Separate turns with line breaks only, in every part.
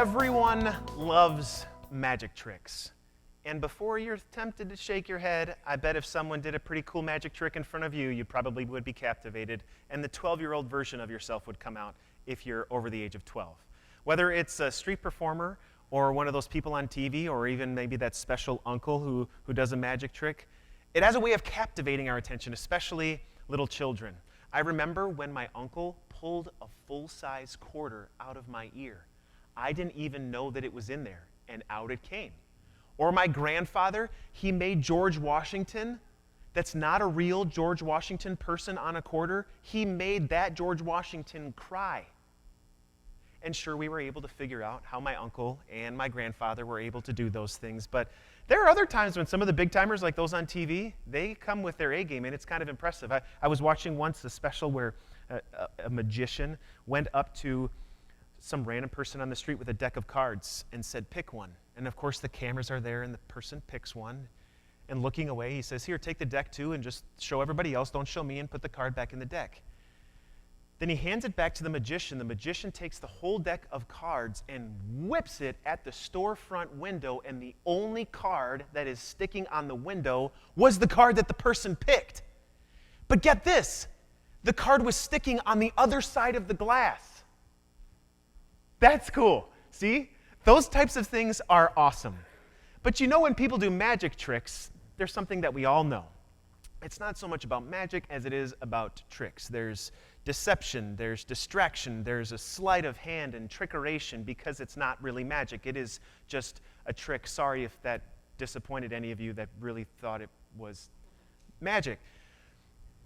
Everyone loves magic tricks. And before you're tempted to shake your head, I bet if someone did a pretty cool magic trick in front of you, you probably would be captivated, and the 12-year-old version of yourself would come out if you're over the age of 12. Whether it's a street performer or one of those people on TV, or even maybe that special uncle who does a magic trick, it has a way of captivating our attention, especially little children. I remember when my uncle pulled a full-size quarter out of my ear. I didn't even know that it was in there, and out it came. Or my grandfather, he made George Washington, that's not a real George Washington person on a quarter, he made that George Washington cry. And sure, we were able to figure out how my uncle and my grandfather were able to do those things, but there are other times when some of the big timers, like those on TV, they come with their A game, and it's kind of impressive. I was watching once a special where a magician went up to some random person on the street with a deck of cards and said, pick one. And of course the cameras are there and the person picks one. And looking away, he says, here, take the deck too and just show everybody else. Don't show me, and put the card back in the deck. Then he hands it back to the magician. The magician takes the whole deck of cards and whips it at the storefront window, and the only card that is sticking on the window was the card that the person picked. But get this, the card was sticking on the other side of the glass. That's cool. See? Those types of things are awesome. But you know, when people do magic tricks, there's something that we all know. It's not so much about magic as it is about tricks. There's deception, there's distraction, there's a sleight of hand and trickeration because it's not really magic. It is just a trick. Sorry if that disappointed any of you that really thought it was magic.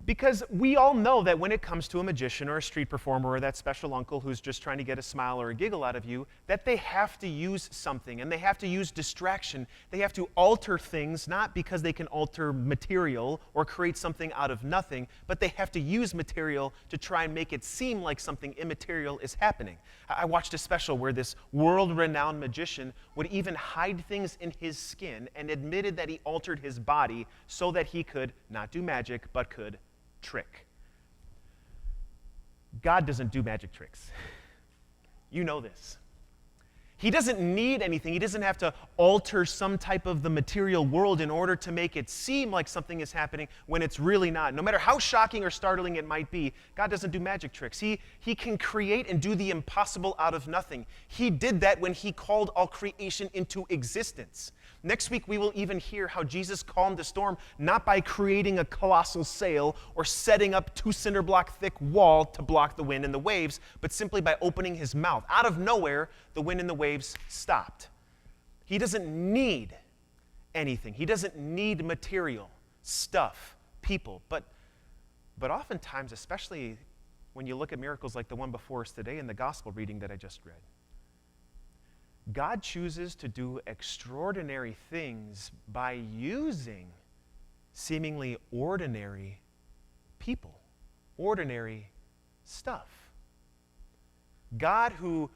Because we all know that when it comes to a magician or a street performer or that special uncle who's just trying to get a smile or a giggle out of you, that they have to use something, and they have to use distraction. They have to alter things, not because they can alter material or create something out of nothing, but they have to use material to try and make it seem like something immaterial is happening. I watched a special where this world-renowned magician would even hide things in his skin and admitted that he altered his body so that he could not do magic, but could trick. God doesn't do magic tricks. You know this. He doesn't need anything. He doesn't have to alter some type of the material world in order to make it seem like something is happening when it's really not. No matter how shocking or startling it might be, God doesn't do magic tricks. He can create and do the impossible out of nothing. He did that when he called all creation into existence. Next week, we will even hear how Jesus calmed the storm, not by creating a colossal sail or setting up 2 cinder block thick wall to block the wind and the waves, but simply by opening his mouth. Out of nowhere, the wind and the waves stopped. He doesn't need anything. He doesn't need material, stuff, people. But oftentimes, especially when you look at miracles like the one before us today in the gospel reading that I just read, God chooses to do extraordinary things by using seemingly ordinary people, ordinary stuff. God who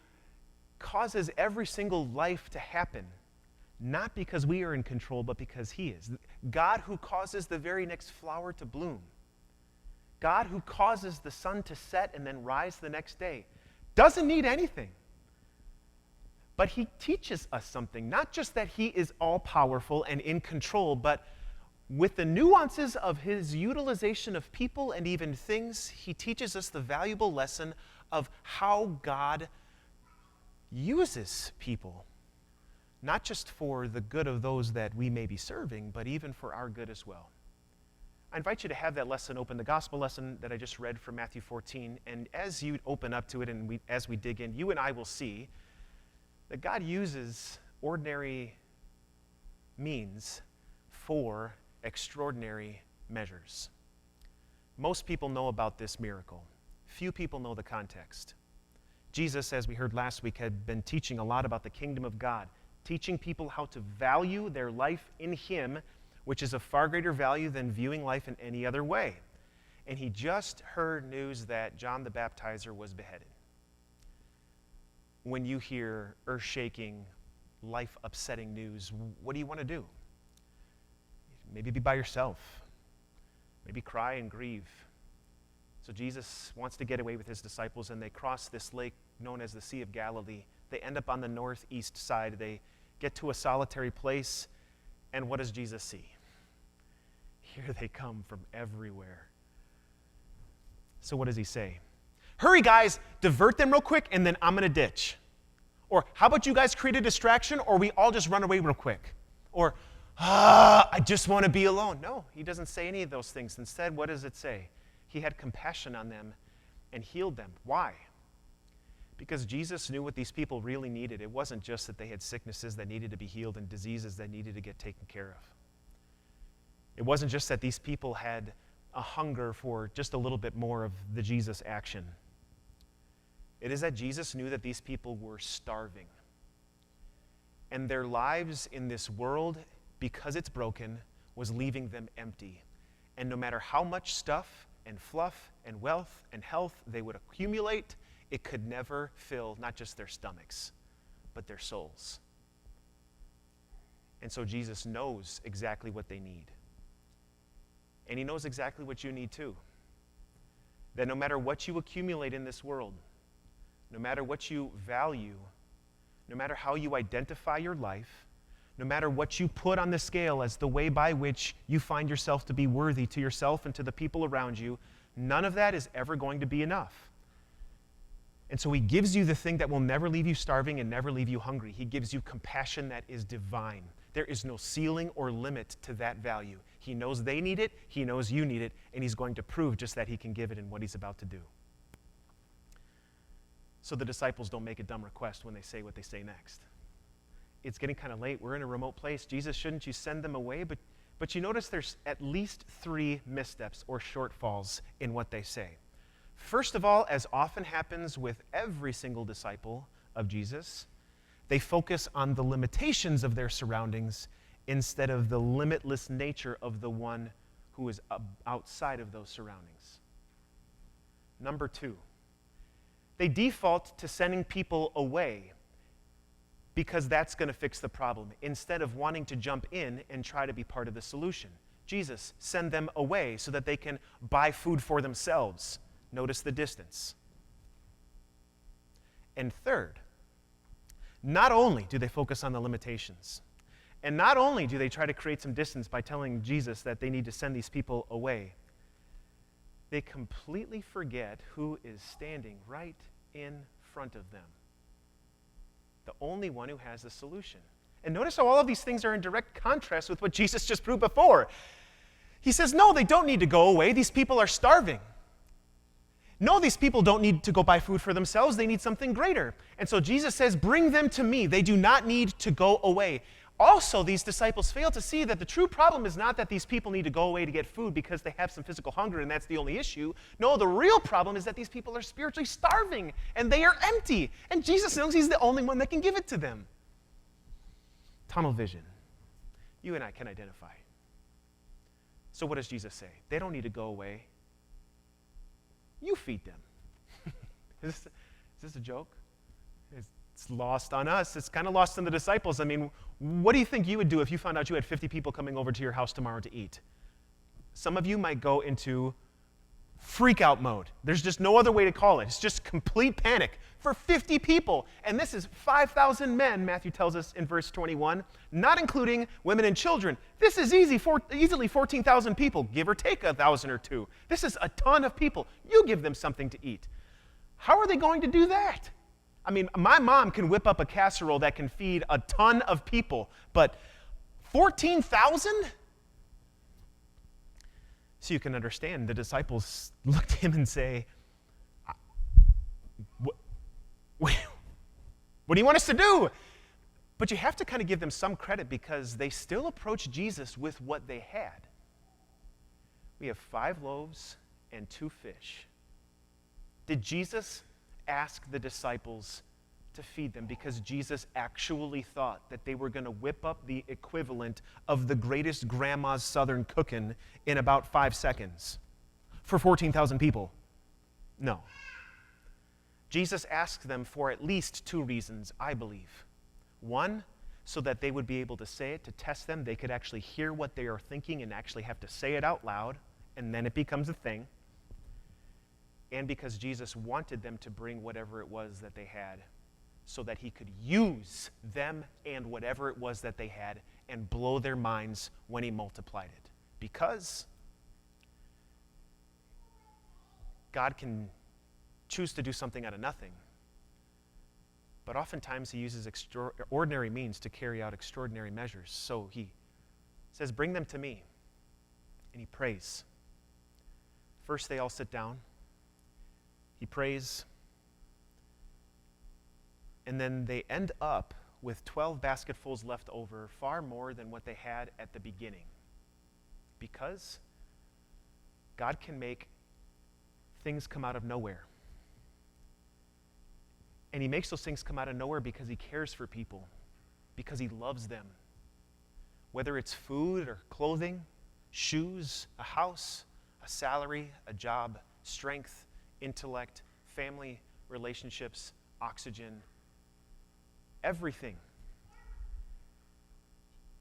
causes every single life to happen, not because we are in control, but because he is. God who causes the very next flower to bloom. God who causes the sun to set and then rise the next day. Doesn't need anything. But he teaches us something, not just that he is all-powerful and in control, but with the nuances of his utilization of people and even things, he teaches us the valuable lesson of how God uses people, not just for the good of those that we may be serving, but even for our good as well. I invite you to have that lesson open, the gospel lesson that I just read from Matthew 14, and as you open up to it and as we dig in, you and I will see that God uses ordinary means for extraordinary measures. Most people know about this miracle. Few people know the context. Jesus, as we heard last week, had been teaching a lot about the kingdom of God, teaching people how to value their life in him, which is of far greater value than viewing life in any other way. And he just heard news that John the Baptizer was beheaded. When you hear earth-shaking, life-upsetting news, what do you want to do? Maybe be by yourself. Maybe cry and grieve. So Jesus wants to get away with his disciples, and they cross this lake known as the Sea of Galilee They end up on the northeast side. They get to a solitary place, and what does Jesus see? Here they come from everywhere. So what does he say? Hurry, guys, divert them real quick, and then I'm going to ditch. Or how about you guys create a distraction, or we all just run away real quick? Or, I just want to be alone. No, he doesn't say any of those things. Instead, what does it say? He had compassion on them and healed them. Why? Because Jesus knew what these people really needed. It wasn't just that they had sicknesses that needed to be healed and diseases that needed to get taken care of. It wasn't just that these people had a hunger for just a little bit more of the Jesus action. It is that Jesus knew that these people were starving. And their lives in this world, because it's broken, was leaving them empty. And no matter how much stuff and fluff and wealth and health they would accumulate, it could never fill not just their stomachs, but their souls. And so Jesus knows exactly what they need. And he knows exactly what you need too. That no matter what you accumulate in this world, no matter what you value, no matter how you identify your life, no matter what you put on the scale as the way by which you find yourself to be worthy to yourself and to the people around you, none of that is ever going to be enough. And so he gives you the thing that will never leave you starving and never leave you hungry. He gives you compassion that is divine. There is no ceiling or limit to that value. He knows they need it, he knows you need it, and he's going to prove just that he can give it in what he's about to do. So the disciples don't make a dumb request when they say what they say next. It's getting kind of late. We're in a remote place. Jesus, shouldn't you send them away? But you notice there's at least 3 missteps or shortfalls in what they say. First of all, as often happens with every single disciple of Jesus, they focus on the limitations of their surroundings instead of the limitless nature of the one who is outside of those surroundings. Number 2, they default to sending people away because that's going to fix the problem, instead of wanting to jump in and try to be part of the solution. Jesus, send them away so that they can buy food for themselves. Notice the distance. And third, not only do they focus on the limitations, and not only do they try to create some distance by telling Jesus that they need to send these people away, they completely forget who is standing right in front of them. The only one who has the solution. And notice how all of these things are in direct contrast with what Jesus just proved before. He says, no, they don't need to go away. These people are starving. No, these people don't need to go buy food for themselves. They need something greater. And so Jesus says, bring them to me. They do not need to go away. Also, these disciples fail to see that the true problem is not that these people need to go away to get food because they have some physical hunger and that's the only issue. No, the real problem is that these people are spiritually starving and they are empty. And Jesus knows he's the only one that can give it to them. Tunnel vision. You and I can identify. So what does Jesus say? They don't need to go away. You feed them. Is this a joke? It's lost on us. It's kind of lost on the disciples. I mean, what do you think you would do if you found out you had 50 people coming over to your house tomorrow to eat? Some of you might go into freak out mode. There's just no other way to call it. It's just complete panic for 50 people. And this is 5,000 men, Matthew tells us in verse 21, not including women and children. This is easily 14,000 people, give or take 1,000 or 2. This is a ton of people. You give them something to eat. How are they going to do that? I mean, my mom can whip up a casserole that can feed a ton of people, but 14,000? So you can understand the disciples look to him and say, what do you want us to do? But you have to kind of give them some credit because they still approached Jesus with what they had. We have 5 loaves and 2 fish. Did Jesus ask the disciples to feed them because Jesus actually thought that they were going to whip up the equivalent of the greatest grandma's southern cooking in about 5 seconds for 14,000 people? No. Jesus asked them for at least 2 reasons, I believe. 1, so that they would be able to say it, to test them. They could actually hear what they are thinking and actually have to say it out loud, and then it becomes a thing. And because Jesus wanted them to bring whatever it was that they had, so that he could use them and whatever it was that they had and blow their minds when he multiplied it. Because God can choose to do something out of nothing, but oftentimes he uses extraordinary means to carry out extraordinary measures. So he says, bring them to me. And he prays. First, they all sit down. He prays. And then they end up with 12 basketfuls left over, far more than what they had at the beginning. Because God can make things come out of nowhere. And he makes those things come out of nowhere because he cares for people, because he loves them. Whether it's food or clothing, shoes, a house, a salary, a job, strength, intellect, family, relationships, oxygen, everything.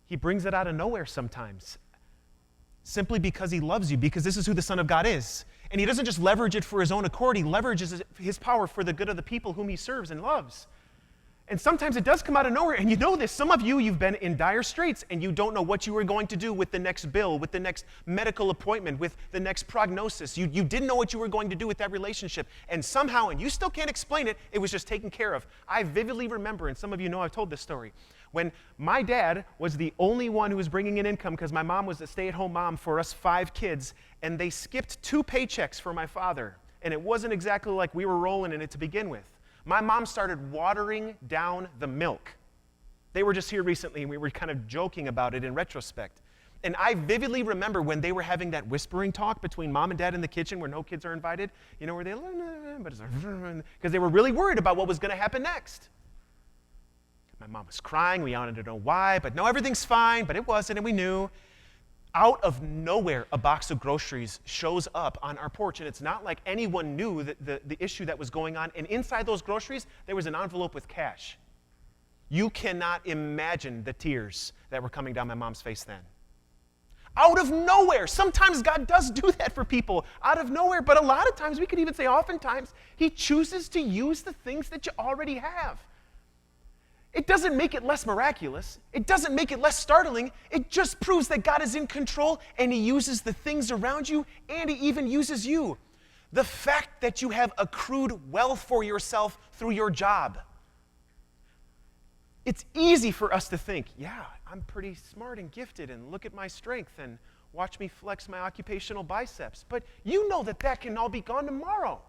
He brings it out of nowhere sometimes, simply because he loves you, because this is who the Son of God is. And he doesn't just leverage it for his own accord, he leverages his power for the good of the people whom he serves and loves. And sometimes it does come out of nowhere, and you know this. Some of you, you've been in dire straits, and you don't know what you were going to do with the next bill, with the next medical appointment, with the next prognosis. You didn't know what you were going to do with that relationship. And somehow, and you still can't explain it, it was just taken care of. I vividly remember, and some of you know I've told this story, when my dad was the only one who was bringing in income because my mom was a stay-at-home mom for us 5 kids, and they skipped 2 paychecks for my father. And it wasn't exactly like we were rolling in it to begin with. My mom started watering down the milk. They were just here recently, and we were kind of joking about it in retrospect. And I vividly remember when they were having that whispering talk between mom and dad in the kitchen where no kids are invited, you know, where they, because they were really worried about what was going to happen next. My mom was crying. We wanted to know why, but no, everything's fine, but it wasn't, and we knew. Out of nowhere, a box of groceries shows up on our porch, and it's not like anyone knew the issue that was going on. And inside those groceries, there was an envelope with cash. You cannot imagine the tears that were coming down my mom's face then. Out of nowhere. Sometimes God does do that for people, out of nowhere. But a lot of times, we could even say oftentimes, he chooses to use the things that you already have. It doesn't make it less miraculous. It doesn't make it less startling. It just proves that God is in control, and he uses the things around you, and he even uses you. The fact that you have accrued wealth for yourself through your job. It's easy for us to think, yeah, I'm pretty smart and gifted, and look at my strength, and watch me flex my occupational biceps. But you know that that can all be gone tomorrow.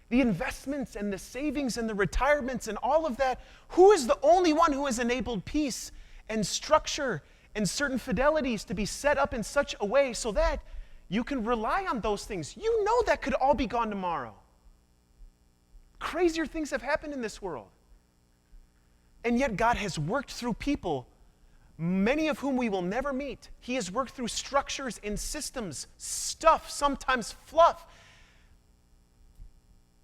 The investments and the savings and the retirements and all of that, who is the only one who has enabled peace and structure and certain fidelities to be set up in such a way so that you can rely on those things? You know that could all be gone tomorrow. Crazier things have happened in this world. And yet God has worked through people, many of whom we will never meet. He has worked through structures and systems, stuff, sometimes fluff.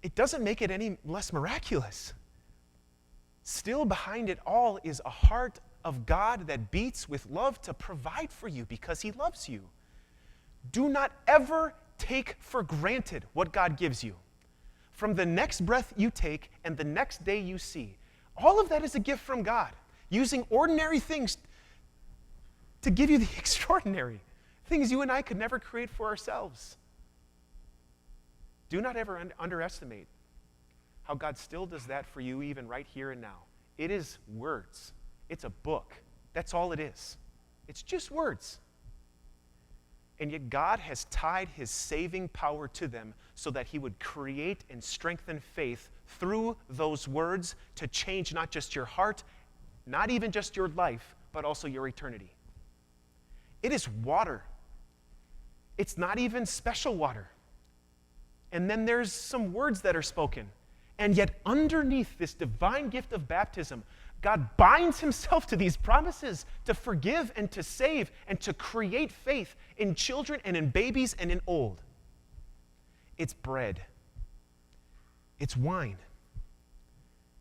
It doesn't make it any less miraculous. Still behind it all is a heart of God that beats with love to provide for you because he loves you. Do not ever take for granted what God gives you. From the next breath you take and the next day you see, all of that is a gift from God, using ordinary things to give you the extraordinary things you and I could never create for ourselves. Do not ever underestimate how God still does that for you even right here and now. It is words. It's a book. That's all it is. It's just words. And yet God has tied his saving power to them so that he would create and strengthen faith through those words to change not just your heart, not even just your life, but also your eternity. It is water. It's not even special water. And then there's some words that are spoken. And yet underneath this divine gift of baptism, God binds himself to these promises to forgive and to save and to create faith in children and in babies and in old. It's bread. It's wine.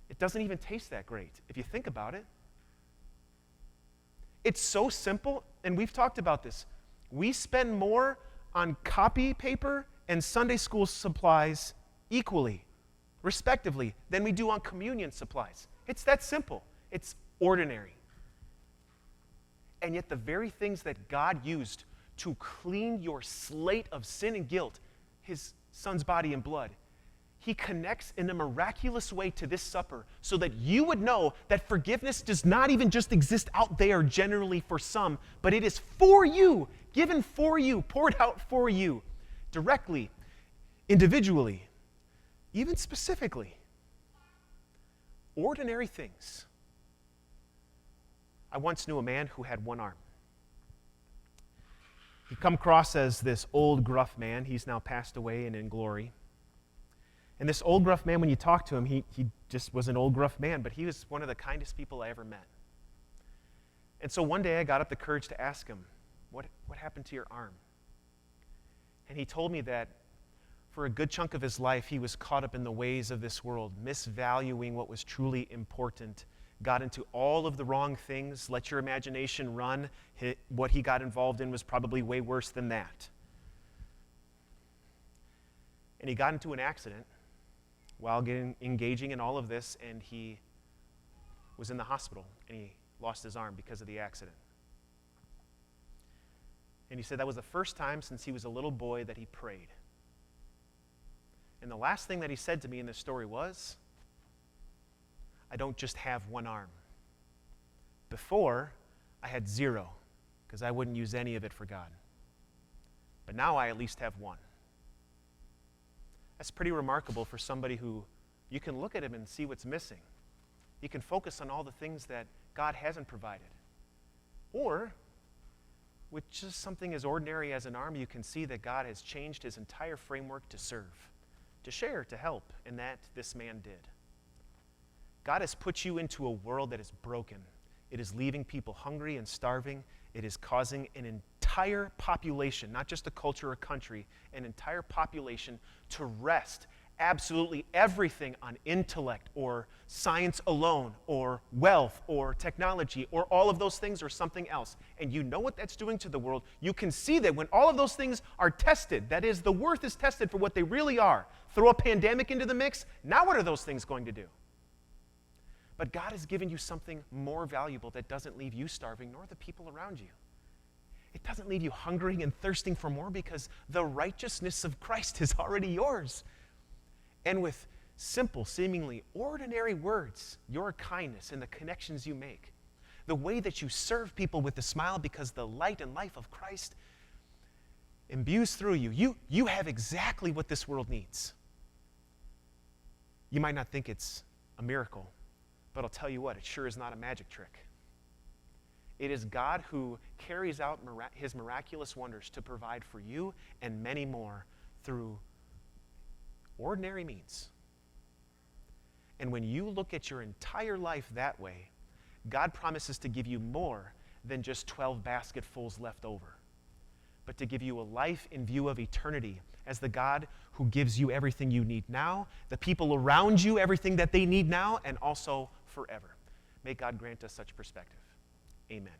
It doesn't even taste that great if you think about it. It's so simple, and we've talked about this. We spend more on copy paper and Sunday school supplies equally. respectively, than we do on communion supplies. It's that simple. It's ordinary. And yet the very things that God used to clean your slate of sin and guilt, his son's body and blood, he connects in a miraculous way to this supper so that you would know that forgiveness does not even just exist out there generally for some, but it is for you, given for you, poured out for you, directly, individually, even specifically. Ordinary things. I once knew a man who had one arm. He'd come across as this old, gruff man. He's now passed away and in glory. And this old, gruff man, when you talk to him, he just was an old, gruff man, but he was one of the kindest people I ever met. And so one day I got up the courage to ask him, what happened to your arm? And he told me that for a good chunk of his life, he was caught up in the ways of this world, misvaluing what was truly important, got into all of the wrong things, let your imagination run. What he got involved in was probably way worse than that. And he got into an accident while engaging in all of this, and he was in the hospital, and he lost his arm because of the accident. And he said that was the first time since he was a little boy that he prayed. And the last thing that he said to me in this story was, I don't just have one arm. Before, I had zero, because I wouldn't use any of it for God. But now I at least have one. That's pretty remarkable for somebody who you can look at him and see what's missing. You can focus on all the things that God hasn't provided. Or, with just something as ordinary as an arm, you can see that God has changed his entire framework to serve, to share, to help, and that this man did. God has put you into a world that is broken. It is leaving people hungry and starving. It is causing an entire population, not just a culture or country, an entire population to rest absolutely everything on intellect or science alone or wealth or technology or all of those things or something else. And you know what that's doing to the world. You can see that when all of those things are tested, that is, the worth is tested for what they really are. Throw a pandemic into the mix, now what are those things going to do? But God has given you something more valuable that doesn't leave you starving, nor the people around you. It doesn't leave you hungering and thirsting for more because the righteousness of Christ is already yours. And with simple, seemingly ordinary words, your kindness and the connections you make, the way that you serve people with a smile because the light and life of Christ imbues through you, you have exactly what this world needs. You might not think it's a miracle, but I'll tell you what, it sure is not a magic trick. It is God who carries out his miraculous wonders to provide for you and many more through ordinary means. And when you look at your entire life that way, God promises to give you more than just 12 basketfuls left over, but to give you a life in view of eternity as the God who gives you everything you need now, the people around you everything that they need now, and also forever. May God grant us such perspective. Amen.